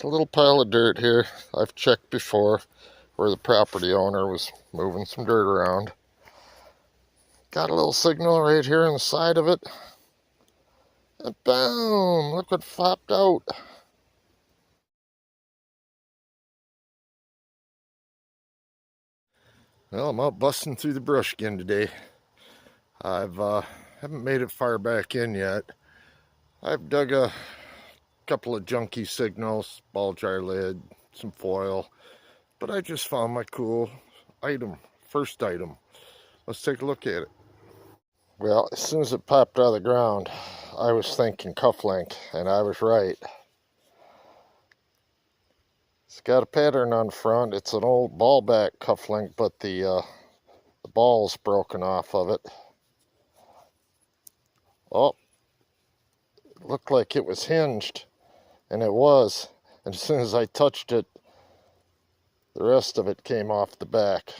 There's a little pile of dirt here. I've checked before where the property owner was moving some dirt around. Got a little signal right here on the side of it. And boom! Look what flopped out. Well, I'm out busting through the brush again today. I've haven't made it far back in yet. I've dug a couple of junky signals, ball jar lid, some foil, but I just found my cool item, first item. Let's take a look at it. Well, as soon as it popped out of the ground, I was thinking cufflink, and I was right. It's got a pattern on the front. It's an old ball back cufflink, but the ball's broken off of it. Oh, it looked like it was hinged, and it was. And as soon as I touched it, the rest of it came off the back.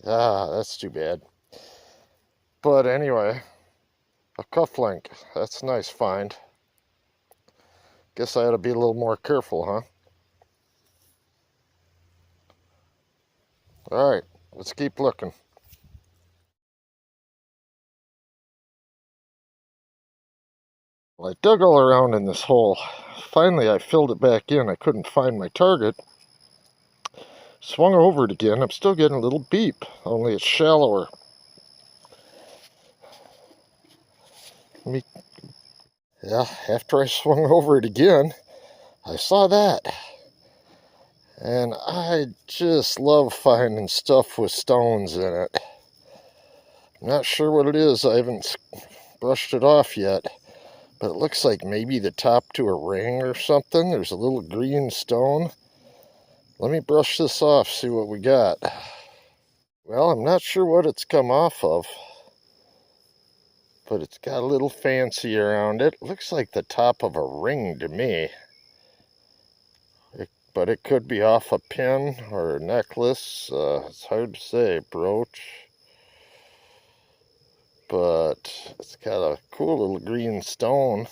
Ah, that's too bad. But anyway, a cufflink. That's a nice find. Guess I ought to be a little more careful, huh? Alright, let's keep looking. Well, I dug all around in this hole. Finally, I filled it back in. I couldn't find my target. Swung over it again. I'm still getting a little beep, only it's shallower. Yeah, after I swung over it again, I saw that. And I just love finding stuff with stones in it. I'm not sure what it is. I haven't brushed it off yet. But it looks like maybe the top to a ring or something. There's a little green stone. Let me brush this off, see what we got. Well, I'm not sure what it's come off of, but it's got a little fancy around it. Looks like the top of a ring to me. But it could be off a pin or a necklace. It's hard to say. Brooch. But it's got a cool little green stone.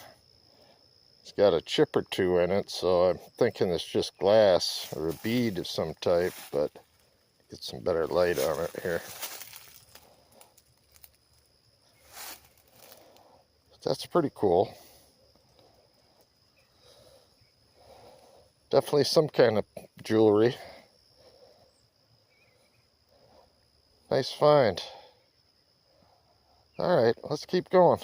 It's got a chip or two in it, so I'm thinking it's just glass or a bead of some type, but get some better light on it here. That's pretty cool. Definitely some kind of jewelry. Nice find. Alright, let's keep going.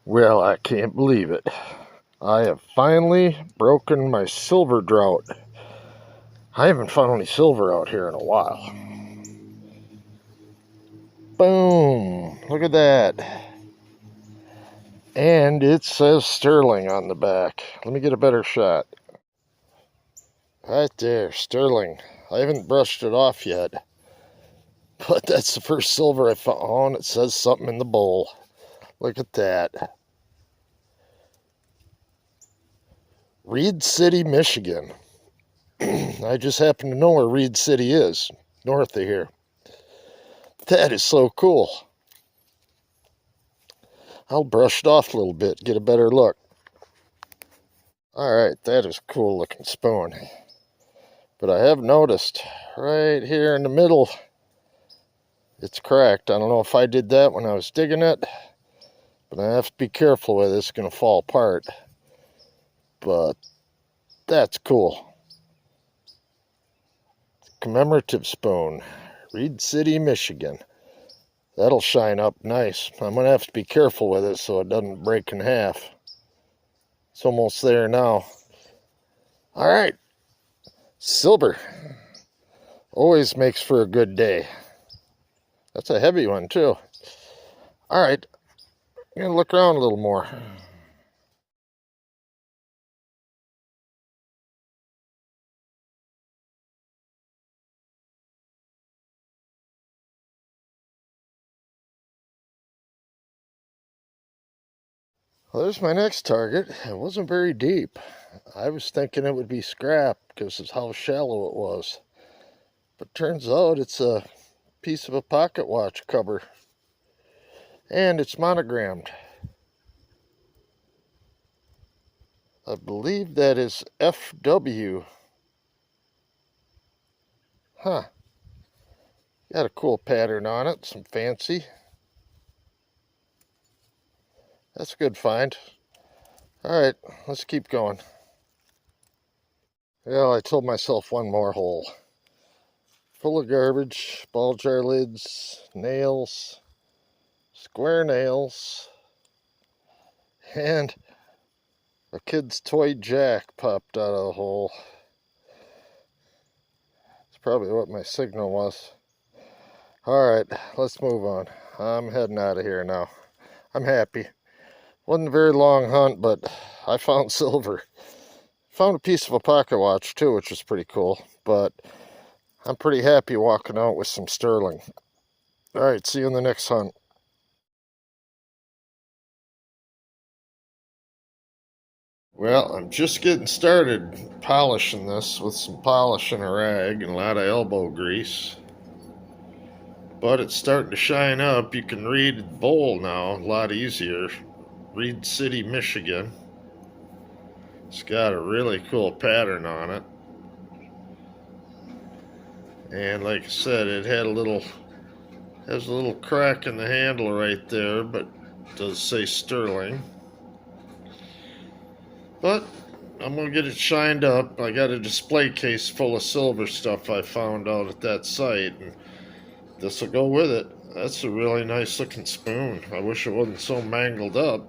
Well, I can't believe it. I have finally broken my silver drought. I haven't found any silver out here in a while. Boom! Look at that. And it says sterling on the back. Let me get a better shot. Right there, sterling. I haven't brushed it off yet. But that's the first silver I found. Oh, and it says something in the bowl. Look at that. Reed City, Michigan. I just happen to know where Reed City is, north of here. That is so cool. I'll brush it off a little bit, get a better look. Alright, that is a cool looking spoon. But I have noticed right here in the middle, it's cracked. I don't know if I did that when I was digging it, but I have to be careful with it. It's going to fall apart. But that's cool. Commemorative spoon, Reed City, Michigan. That'll shine up nice. I'm going to have to be careful with it so it doesn't break in half. It's almost there now. All right. Silver. Always makes for a good day. That's a heavy one, too. All right. I'm going to look around a little more. Well, there's my next target. It wasn't very deep. I was thinking it would be scrap because of how shallow it was. But turns out it's a piece of a pocket watch cover. And it's monogrammed. I believe that is FW. Huh. Got a cool pattern on it, some fancy. That's a good find. Alright, let's keep going. Well, I told myself one more hole. Full of garbage, ball jar lids, nails, square nails, and a kid's toy jack popped out of the hole. It's probably what my signal was. Alright, let's move on. I'm heading out of here now. I'm happy. Wasn't a very long hunt, but I found silver. Found a piece of a pocket watch too, which was pretty cool. But I'm pretty happy walking out with some sterling. Alright, see you in the next hunt. Well, I'm just getting started polishing this with some polish and a rag and a lot of elbow grease. But it's starting to shine up. You can read the bowl now a lot easier. Reed City, Michigan. It's got a really cool pattern on it. And like I said, it had has a little crack in the handle right there, but it does say sterling. But I'm going to get it shined up. I got a display case full of silver stuff I found out at that site, and this will go with it. That's a really nice looking spoon. I wish it wasn't so mangled up.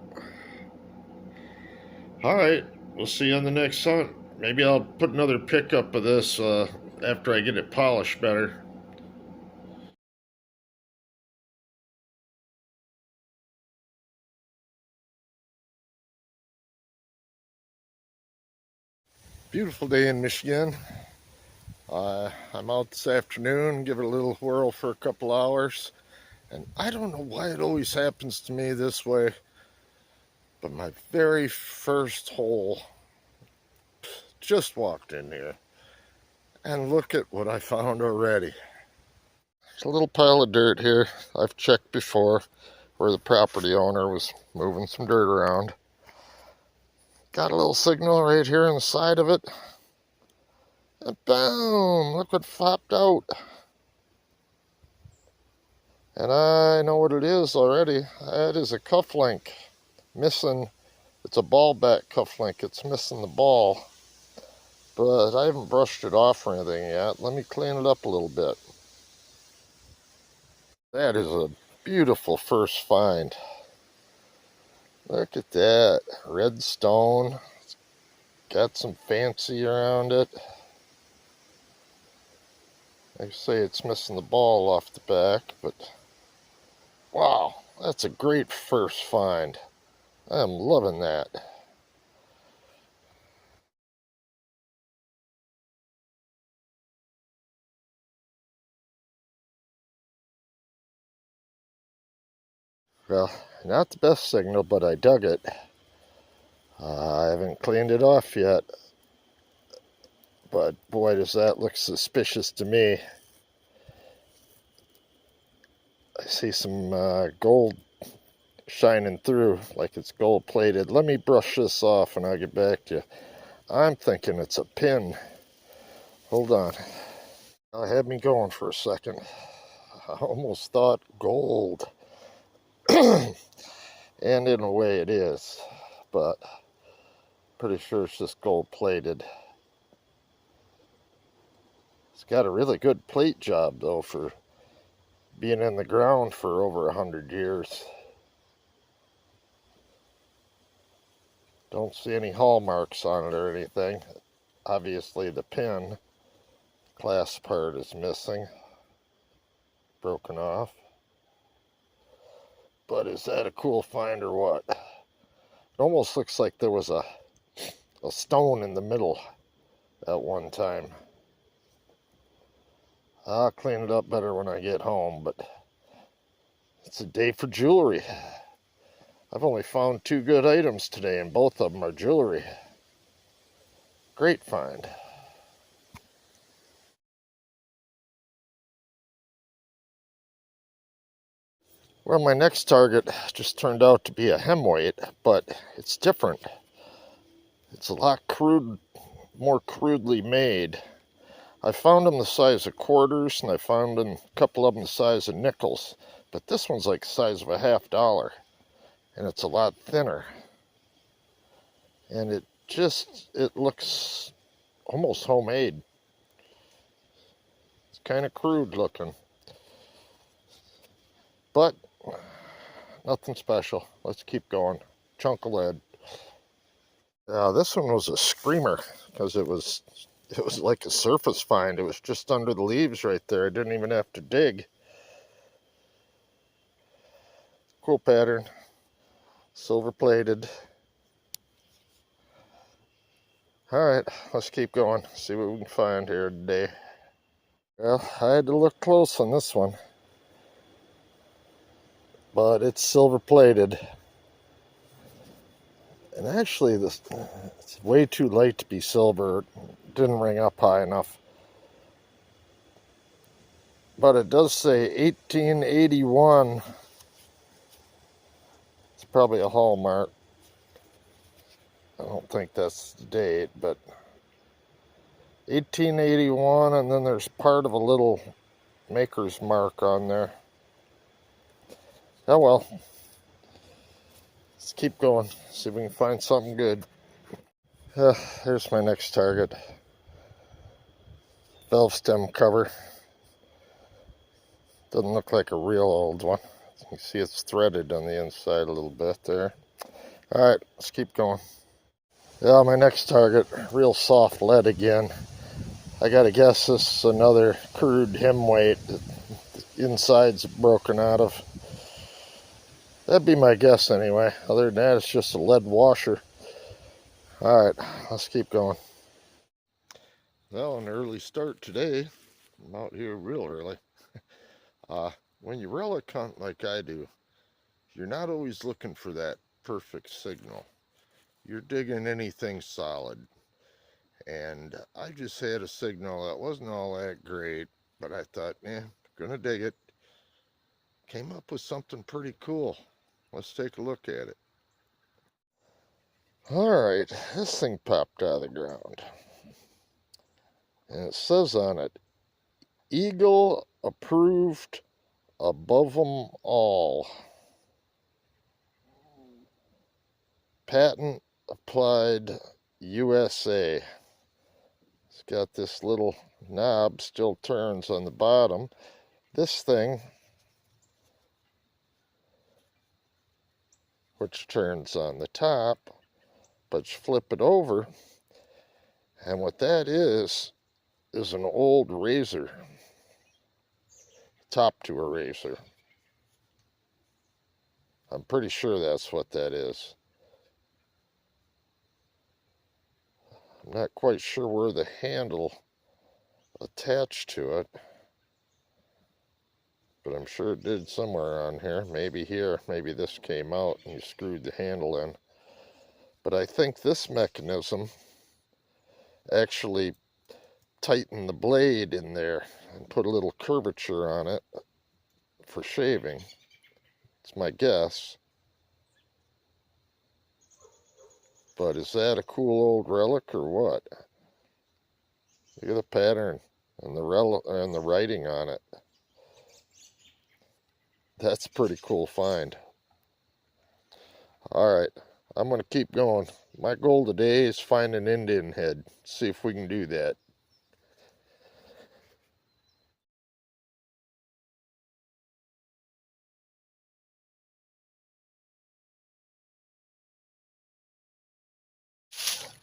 Alright, we'll see you on the next hunt. Maybe I'll put another pick up of this after I get it polished better. Beautiful day in Michigan. I'm out this afternoon, give it a little whirl for a couple hours. And I don't know why it always happens to me this way, but my very first hole, just walked in here. And look at what I found already. There's a little pile of dirt here. I've checked before where the property owner was moving some dirt around. Got a little signal right here on the side of it. And boom! Look what flopped out. And I know what it is already. That is a cuff link. Missing. It's a ball back cuff link. It's missing the ball. But I haven't brushed it off or anything yet. Let me clean it up a little bit. That is a beautiful first find. Look at that. Red stone. It's got some fancy around it. They say it's missing the ball off the back, but wow, that's a great first find. I'm loving that. Well, not the best signal, but I dug it. I haven't cleaned it off yet, but boy, does that look suspicious to me. I see some gold shining through like it's gold plated. Let me brush this off and I'll get back to you. I'm thinking it's a pin. Hold on. I had me going for a second. I almost thought gold. And in a way it is, but pretty sure it's just gold plated. It's got a really good plate job though for being in the ground for over 100 years. Don't see any hallmarks on it or anything. Obviously the pin clasp part is missing, broken off. But is that a cool find or what? It almost looks like there was a stone in the middle at one time. I'll clean it up better when I get home, but it's a day for jewelry. I've only found 2 good items today, and both of them are jewelry. Great find. Well, my next target just turned out to be a hemweight, but it's different. It's a lot more crudely made. I found them the size of quarters, and I found them, a couple of them the size of nickels. But this one's like the size of a $50, and it's a lot thinner. And it looks almost homemade. It's kind of crude looking. But nothing special. Let's keep going. Chunk of lead. This one was a screamer because it was like a surface find. It was just under the leaves right there. I didn't even have to dig. Cool pattern. Silver plated. Alright, let's keep going. See what we can find here today. Well, I had to look close on this one. But it's silver plated. And actually, it's way too light to be silver. It didn't ring up high enough. But it does say 1881. It's probably a hallmark. I don't think that's the date, but 1881, and then there's part of a little maker's mark on there. Oh well. Let's keep going. See if we can find something good. Here's my next target. Valve stem cover. Doesn't look like a real old one. You can see it's threaded on the inside a little bit there. Alright, let's keep going. Yeah, my next target, real soft lead again. I gotta guess this is another crude hemweight that the inside's broken out of. That'd be my guess anyway. Other than that, it's just a lead washer. Alright, let's keep going. Well, an early start today. I'm out here real early. When you relic hunt like I do, you're not always looking for that perfect signal. You're digging anything solid. And I just had a signal that wasn't all that great, but I thought, gonna dig it. Came up with something pretty cool. Let's take a look at it. Alright, this thing popped out of the ground. And it says on it, Eagle approved above them all. Patent applied USA. It's got this little knob, still turns on the bottom. This thing, which turns on the top, but you flip it over, and what that is an old razor. Top to a razor. I'm pretty sure that's what that is. I'm not quite sure where the handle attached to it, but I'm sure it did somewhere on here. Maybe here, maybe this came out and you screwed the handle in. But I think this mechanism actually tightened the blade in there and put a little curvature on it for shaving. It's my guess. But is that a cool old relic or what? Look at the pattern and the writing on it. That's a pretty cool find. Alright, I'm going to keep going. My goal today is find an Indian head. See if we can do that.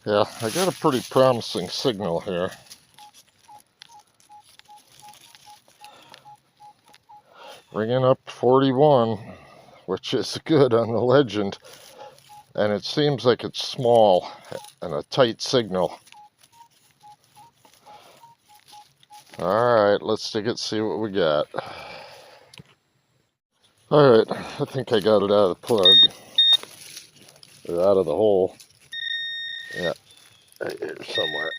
Yeah, I got a pretty promising signal here. Ringing up 41, which is good on the legend. And it seems like it's small and a tight signal. Alright, let's take it, see what we got. Alright, I think I got it out of the plug. Or out of the hole. Yeah, right here somewhere.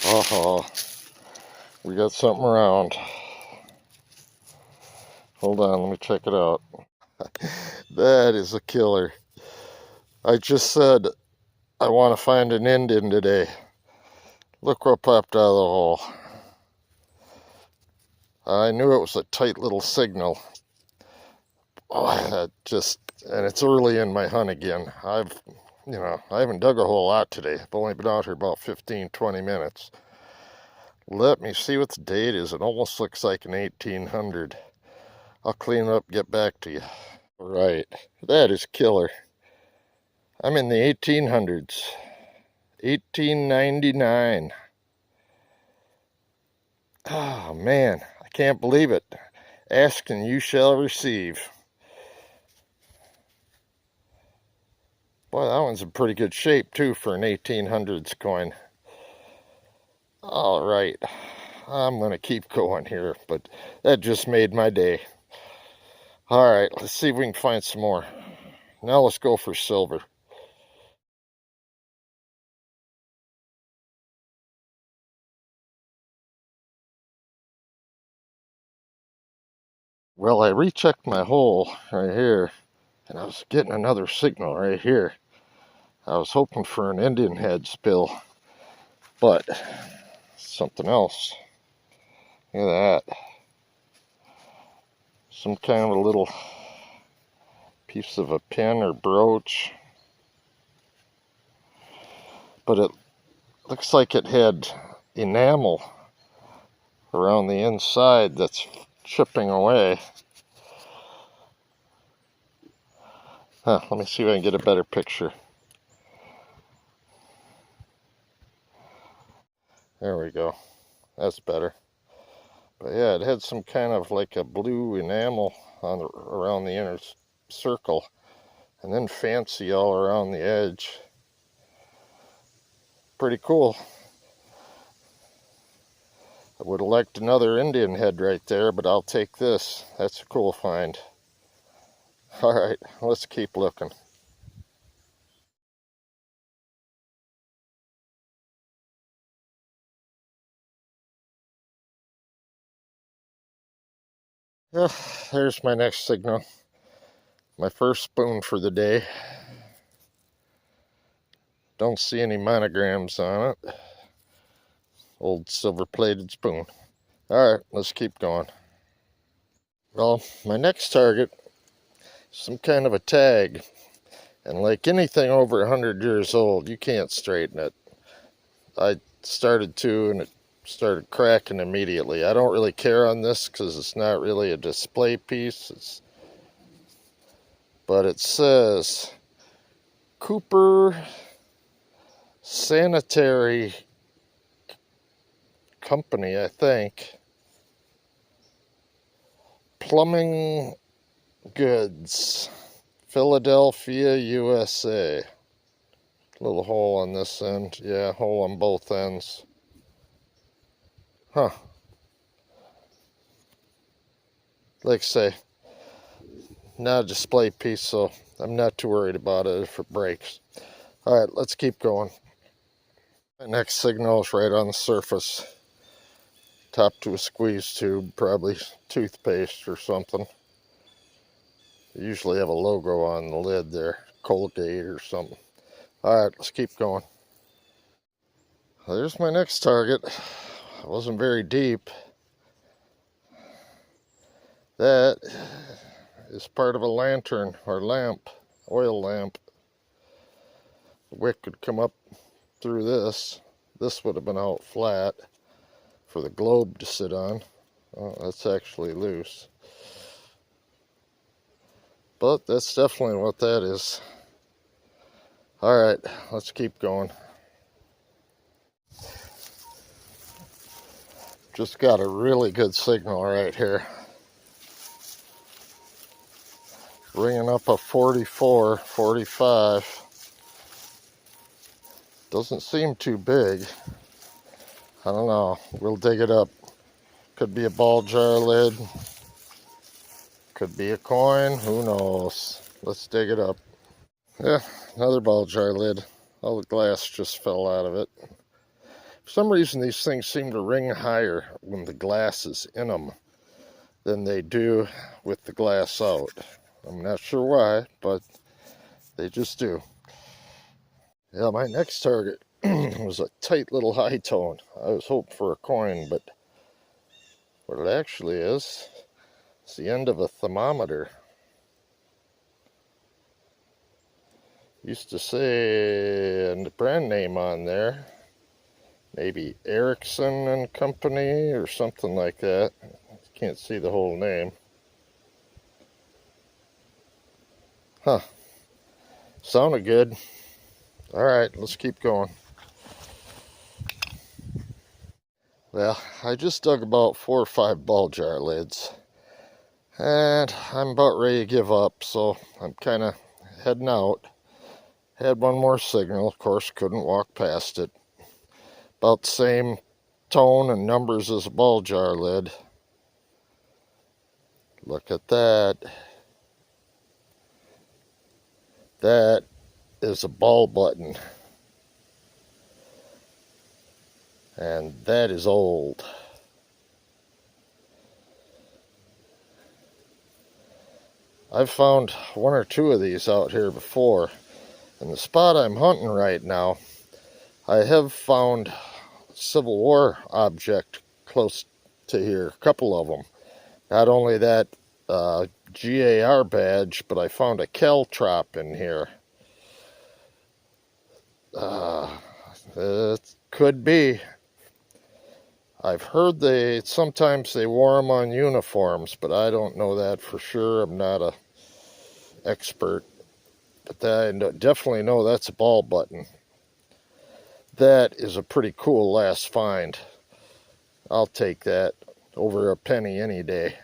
Oh, we got something around. Hold on, let me check it out. That is a killer. I just said I want to find an Indian today. Look what popped out of the hole. I knew it was a tight little signal. Oh, and it's early in my hunt again. I haven't dug a whole lot today. I've only been out here about 15, 20 minutes. Let me see what the date is. It almost looks like an 1800. I'll clean it up, get back to you. All right, that is killer. I'm in the 1800s. 1899. Oh, man, I can't believe it. Ask and you shall receive. Boy, that one's in pretty good shape, too, for an 1800s coin. All right, I'm going to keep going here, but that just made my day. All right, let's see if we can find some more. Now let's go for silver. Well, I rechecked my hole right here, and I was getting another signal right here. I was hoping for an Indian head spill, but something else. Look at that. Some kind of a little piece of a pin or brooch. But it looks like it had enamel around the inside that's chipping away. Let me see if I can get a better picture. There we go. That's better. But yeah, it had some kind of like a blue enamel around the inner circle, and then fancy all around the edge. Pretty cool. I would have liked another Indian head right there, but I'll take this. That's a cool find. All right, let's keep looking. Yeah, there's my next signal. My first spoon for the day. Don't see any monograms on it. Old silver-plated spoon. All right, let's keep going. Well, my next target, some kind of a tag. And like anything over 100 years old, you can't straighten it. I started to, and it started cracking immediately. I don't really care on this because it's not really a display piece. But it says Cooper Sanitary Company, I think. Plumbing Goods, Philadelphia, USA. Little hole on this end. Yeah, hole on both ends. Huh. Like I say, not a display piece, so I'm not too worried about it if it breaks. All right, let's keep going. My next signal is right on the surface. Top to a squeeze tube, probably toothpaste or something. They usually have a logo on the lid there, Colgate or something. All right, let's keep going. Well, there's my next target. It wasn't very deep. That is part of a lantern or lamp, oil lamp. The wick could come up through this. This would have been out flat for the globe to sit on. Oh, that's actually loose. But that's definitely what that is. All right, let's keep going. Just got a really good signal right here. Ringing up a 44, 45. Doesn't seem too big. I don't know. We'll dig it up. Could be a ball jar lid. Could be a coin. Who knows? Let's dig it up. Yeah, another ball jar lid. All the glass just fell out of it. For some reason, these things seem to ring higher when the glass is in them than they do with the glass out. I'm not sure why, but they just do. Yeah, my next target was a tight little high tone. I was hoping for a coin, but what it actually is the end of a thermometer. Used to say a brand name on there, maybe Erickson and Company or something like that. Can't see the whole name. Huh. Sounded good. All right, let's keep going. Well, I just dug about 4 or 5 ball jar lids, and I'm about ready to give up, so I'm kind of heading out. Had one more signal, of course, couldn't walk past it. About the same tone and numbers as a ball jar lid. Look at that. That is a ball button. And that is old. I've found 1 or 2 of these out here before. In the spot I'm hunting right now, I have found Civil War object close to here, a couple of them. Not only that GAR badge, but I found a caltrop in here. It could be. I've heard sometimes they wore them on uniforms, but I don't know that for sure. I'm not a expert, but I definitely know that's a ball button. That is a pretty cool last find. I'll take that over a penny any day.